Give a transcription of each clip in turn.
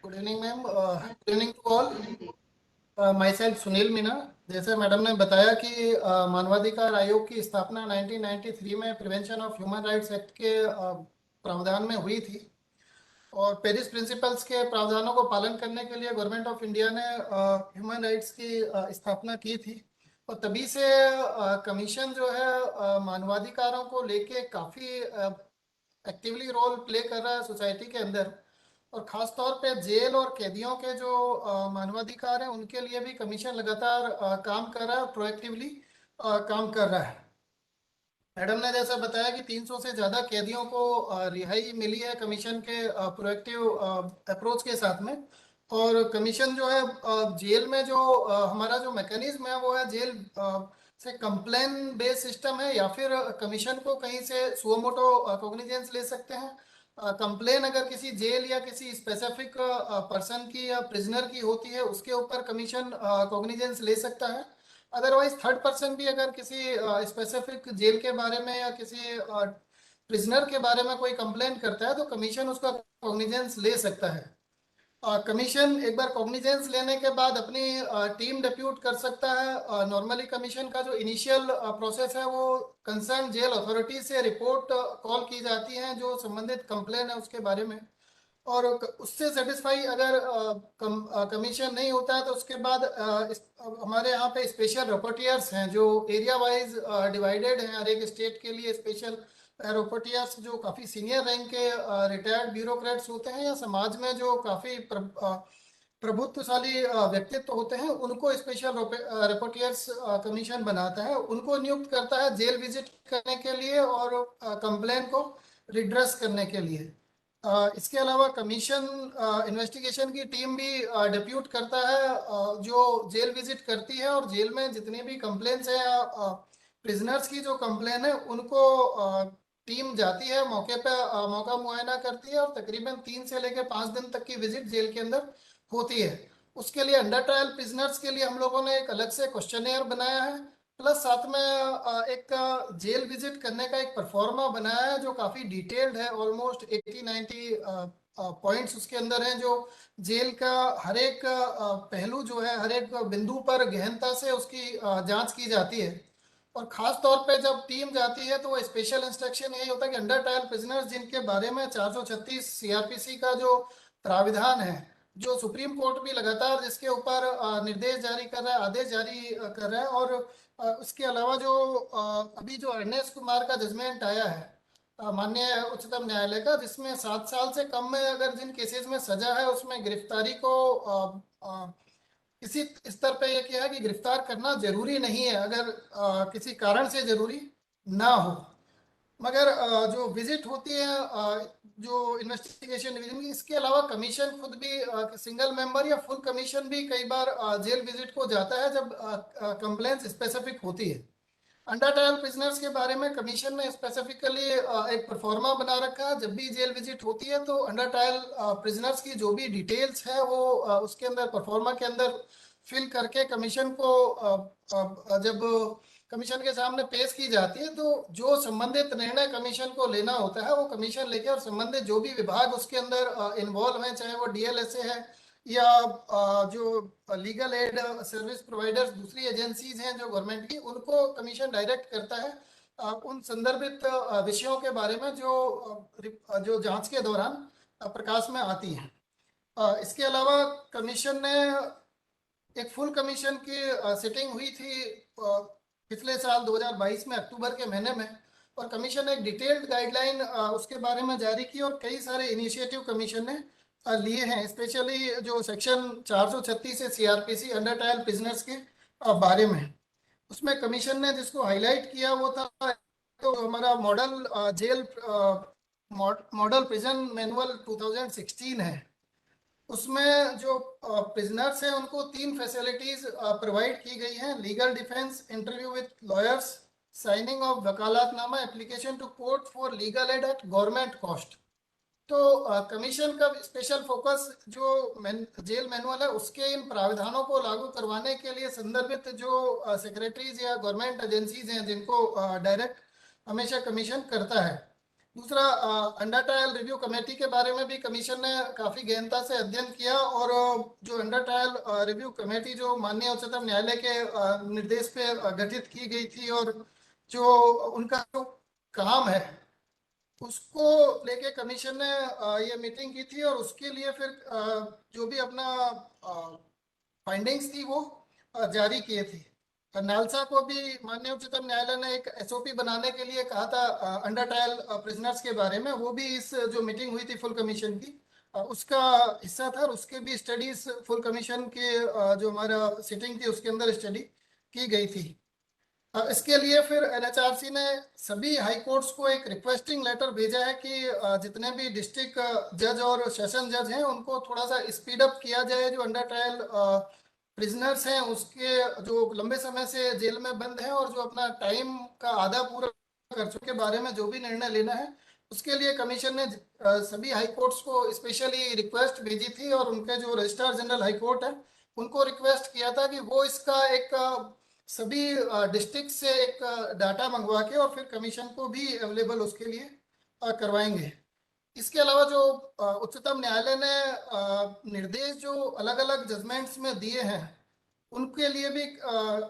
Good evening ma'am. Good evening to all. Myself Sunil Meena. जैसे madam ने बताया कि मानवाधिकार आयोग की स्थापना 1993 में prevention of human rights act के प्रावधान में हुई थी। और पेरिस प्रिंसिपल्स के प्रावधानों को पालन करने के लिए गवर्नमेंट ऑफ इंडिया ने ह्यूमन राइट्स की स्थापना की थी। और तभी से कमीशन जो है मानवाधिकारों को लेके काफ़ी एक्टिवली रोल प्ले कर रहा है सोसाइटी के अंदर। और ख़ास तौर पे जेल और कैदियों के जो मानवाधिकार हैं उनके लिए भी कमीशन लगातार काम कर रहा है, प्रोएक्टिवली काम कर रहा है। मैडम ने जैसा बताया कि 300 से ज़्यादा कैदियों को रिहाई मिली है कमीशन के प्रोएक्टिव अप्रोच के साथ में। और कमीशन जो है जेल में जो हमारा जो मैकेनिज्म है वो है जेल से कंप्लेन बेस्ड सिस्टम है, या फिर कमीशन को कहीं से सुओमोटो कॉग्निजेंस ले सकते हैं। कंप्लेन अगर किसी जेल या किसी स्पेसिफिक पर्सन की या प्रिजनर की होती है उसके ऊपर कमीशन कॉग्निजेंस ले सकता है। अदरवाइज थर्ड पर्सन भी अगर किसी स्पेसिफिक जेल के बारे में या किसी प्रिजनर के बारे में कोई कंप्लेन करता है तो कमीशन उसका कॉग्निजेंस ले सकता है। कमीशन एक बार कॉग्निजेंस लेने के बाद अपनी टीम डिप्यूट कर सकता है। नॉर्मली कमीशन का जो इनिशियल प्रोसेस है वो कंसर्न जेल अथॉरिटी से रिपोर्ट कॉल की जाती है जो संबंधित कंप्लेन है उसके बारे में। और उससे सेटिस्फाई अगर कमीशन नहीं होता है तो उसके बाद हमारे यहाँ पे स्पेशल रपोर्टियर्स हैं जो एरिया वाइज डिवाइडेड हैं। हर एक स्टेट के लिए स्पेशल रपोर्टियर्स जो काफ़ी सीनियर रैंक के रिटायर्ड ब्यूरोक्रेट्स होते हैं या समाज में जो काफ़ी प्रभुत्वशाली व्यक्तित्व होते हैं उनको स्पेशल रिपोर्टियर्स कमीशन बनाता है, उनको नियुक्त करता है जेल विजिट करने के लिए और कंप्लेन को रिड्रेस करने के लिए। इसके अलावा कमीशन इन्वेस्टिगेशन की टीम भी डिप्यूट करता है जो जेल विजिट करती है और जेल में जितनी भी कंप्लेंट्स है या प्रिजनर्स की जो कंप्लेन है उनको टीम जाती है मौके पे, मौका मुआयना करती है और तकरीबन 3 से लेकर 5 दिन तक की विजिट जेल के अंदर होती है। उसके लिए अंडर ट्रायल प्रिजनर्स के लिए हम लोगों ने एक अलग से क्वेश्चनेयर बनाया है, प्लस साथ में एक जेल विजिट करने का एक परफॉर्मा बनाया है जो काफ़ी डिटेल्ड है। ऑलमोस्ट 80-90 पॉइंट्स उसके अंदर हैं जो जेल का हर एक पहलू जो है हर एक बिंदु पर गहनता से उसकी जांच की जाती है। और ख़ास तौर पे जब टीम जाती है तो वो स्पेशल इंस्ट्रक्शन यही होता है कि अंडर ट्रायल प्रिजनर्स जिनके बारे में 436 सीआरपीसी का जो प्राविधान है, जो सुप्रीम कोर्ट भी लगातार जिसके ऊपर निर्देश जारी कर रहा है, आदेश जारी कर रहा है। और उसके अलावा जो अभी जो अर्नेस्ट कुमार का जजमेंट आया है माननीय उच्चतम न्यायालय का, जिसमें 7 साल से कम में अगर जिन केसेस में सजा है उसमें गिरफ्तारी को किसी स्तर पे यह किया है कि गिरफ्तार करना जरूरी नहीं है अगर किसी कारण से जरूरी ना हो। मगर जो विजिट होती है जो इन्वेस्टिगेशन डिवीजन की, इसके अलावा कमीशन खुद भी सिंगल मेंबर या फुल कमीशन भी कई बार जेल विजिट को जाता है जब कंप्लेंट्स स्पेसिफिक होती है। अंडर ट्रायल प्रिजनर्स के बारे में कमीशन ने स्पेसिफिकली एक परफॉर्मा बना रखा है। जब भी जेल विजिट होती है तो अंडर ट्रायल प्रिजनर्स की जो भी डिटेल्स है वो उसके अंदर परफॉर्मा के अंदर फिल करके कमीशन को जब कमीशन के सामने पेश की जाती है तो जो संबंधित निर्णय कमीशन को लेना होता है वो कमीशन लेके और संबंधित जो भी विभाग उसके अंदर इन्वॉल्व हैं, चाहे वो डीएलएसए है या जो लीगल एड सर्विस प्रोवाइडर्स दूसरी एजेंसीज हैं जो गवर्नमेंट की, उनको कमीशन डायरेक्ट करता है उन संदर्भित विषयों के बारे में जो जो जांच के दौरान प्रकाश में आती हैं। इसके अलावा कमीशन ने एक फुल कमीशन की सिटिंग हुई थी पिछले साल 2022 में अक्टूबर के महीने में। और कमीशन ने एक डिटेल्ड गाइडलाइन उसके बारे में जारी की और कई सारे इनिशिएटिव कमीशन ने लिए हैं, स्पेशली जो सेक्शन 436 है सीआरपीसी अंडर ट्रायल प्रिजनर्स के बारे में। उसमें कमीशन ने जिसको हाईलाइट किया वो था तो हमारा model jail model prison manual 2016 है। उसमें जो प्रिजनर्स हैं उनको 3 फैसिलिटीज प्रोवाइड की गई हैं: legal defence, interview with lawyers, signing of वकालतनामा, application to court for legal aid at government cost. तो कमीशन का स्पेशल फोकस जो जेल मैनुअल है उसके इन प्रावधानों को लागू करवाने के लिए संदर्भित जो सेक्रेटरीज या गवर्नमेंट एजेंसीज हैं जिनको डायरेक्ट हमेशा कमीशन करता है। दूसरा, अंडर ट्रायल रिव्यू कमेटी के बारे में भी कमीशन ने काफी गहनता से अध्ययन किया, और जो अंडर ट्रायल रिव्यू कमेटी जो माननीय उच्चतम न्यायालय के निर्देश पे गठित की गई थी, और जो उनका जो काम है उसको लेके कमीशन ने ये मीटिंग की थी, और उसके लिए फिर जो भी अपना फाइंडिंग्स थी वो जारी किए थे। नालसा को भी माननीय उच्चतम न्यायालय ने एक एसओपी बनाने के लिए कहा था अंडर ट्रायल प्रिजनर्स के बारे में। वो भी इस जो मीटिंग हुई थी फुल कमीशन की उसका हिस्सा था, और उसके भी स्टडीज फुल कमीशन के जो हमारा सिटिंग थी उसके अंदर स्टडी की गई थी। इसके लिए फिर एनएचआरसी ने सभी हाई कोर्ट्स को एक रिक्वेस्टिंग लेटर भेजा है कि जितने भी डिस्ट्रिक्ट जज और सेशन जज हैं उनको थोड़ा सा स्पीड अप किया जाए। जो अंडर ट्रायल प्रिजनर्स हैं उसके जो लंबे समय से जेल में बंद हैं और जो अपना टाइम का आधा पूरा कर चुके बारे में जो भी निर्णय लेना है, उसके लिए कमीशन ने सभी हाई कोर्ट्स को स्पेशली रिक्वेस्ट भेजी थी, और उनके जो रजिस्ट्रार जनरल हाई कोर्ट है उनको रिक्वेस्ट किया था कि वो इसका एक सभी डिस्ट्रिक्ट से एक डाटा मंगवा के और फिर कमीशन को भी अवेलेबल उसके लिए करवाएंगे। इसके अलावा जो उच्चतम न्यायालय ने निर्देश जो अलग अलग जजमेंट्स में दिए हैं उनके लिए भी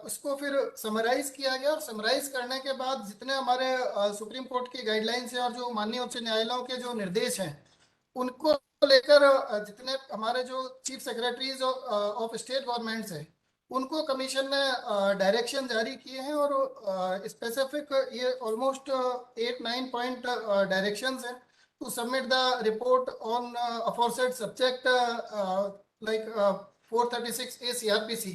उसको फिर समराइज किया गया, और समराइज करने के बाद जितने हमारे सुप्रीम कोर्ट की गाइडलाइंस हैं और जो माननीय उच्च न्यायालयों के जो निर्देश हैं उनको लेकर जितने हमारे जो chief secretaries of state governments है उनको कमीशन ने डायरेक्शन जारी किए हैं, और स्पेसिफिक ये ऑलमोस्ट 8-9 पॉइंट डायरेक्शंस हैं to submit the report on aforesaid subject like 436 A CRPC,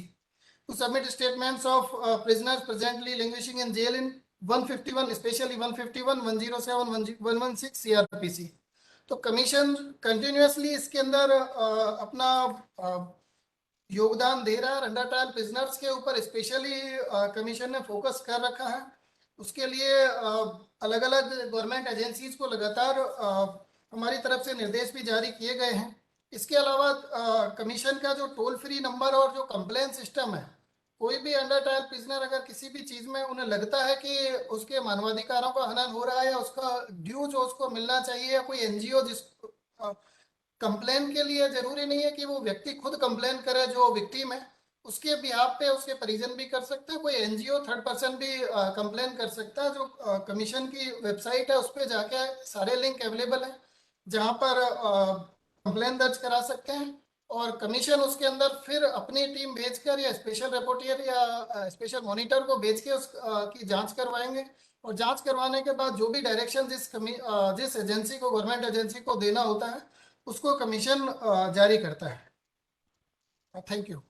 to submit statements of prisoners presently languishing in jail in 151, especially 151, 107, 116 CRPC। तो कमीशन कंटिन्यूअसली इसके अंदर अपना योगदान दे रहा है। अंडर ट्रायल प्रिजनर्स के ऊपर स्पेशली कमीशन ने फोकस कर रखा है। उसके लिए अलग अलग गवर्नमेंट एजेंसीज को लगातार हमारी तरफ से निर्देश भी जारी किए गए हैं। इसके अलावा कमीशन का जो टोल फ्री नंबर और जो कंप्लेन सिस्टम है, कोई भी अंडर ट्रायल प्रिजनर अगर किसी भी चीज में उन्हें लगता है कि उसके मानवाधिकारों का हनन हो रहा है या उसका ड्यू जो उसको मिलना चाहिए, या कोई एनजीओ जिस कंप्लेन के लिए जरूरी नहीं है कि वो व्यक्ति खुद कंप्लेन करे जो विक्टिम है, उसके बिहाफ पे उसके परिजन भी कर सकते हैं, कोई एनजीओ थर्ड पर्सन भी कंप्लेन कर सकता है। जो कमीशन की वेबसाइट है उस पर जाके सारे लिंक अवेलेबल है जहाँ पर कंप्लेन दर्ज करा सकते हैं, और कमीशन उसके अंदर फिर अपनी टीम भेजकर या स्पेशल रिपोर्टर या स्पेशल मॉनिटर को भेज के उस की जांच करवाएंगे, और जांच करवाने के बाद जो भी डायरेक्शन जिस एजेंसी को गवर्नमेंट एजेंसी को देना होता है उसको कमीशन जारी करता है। Thank you.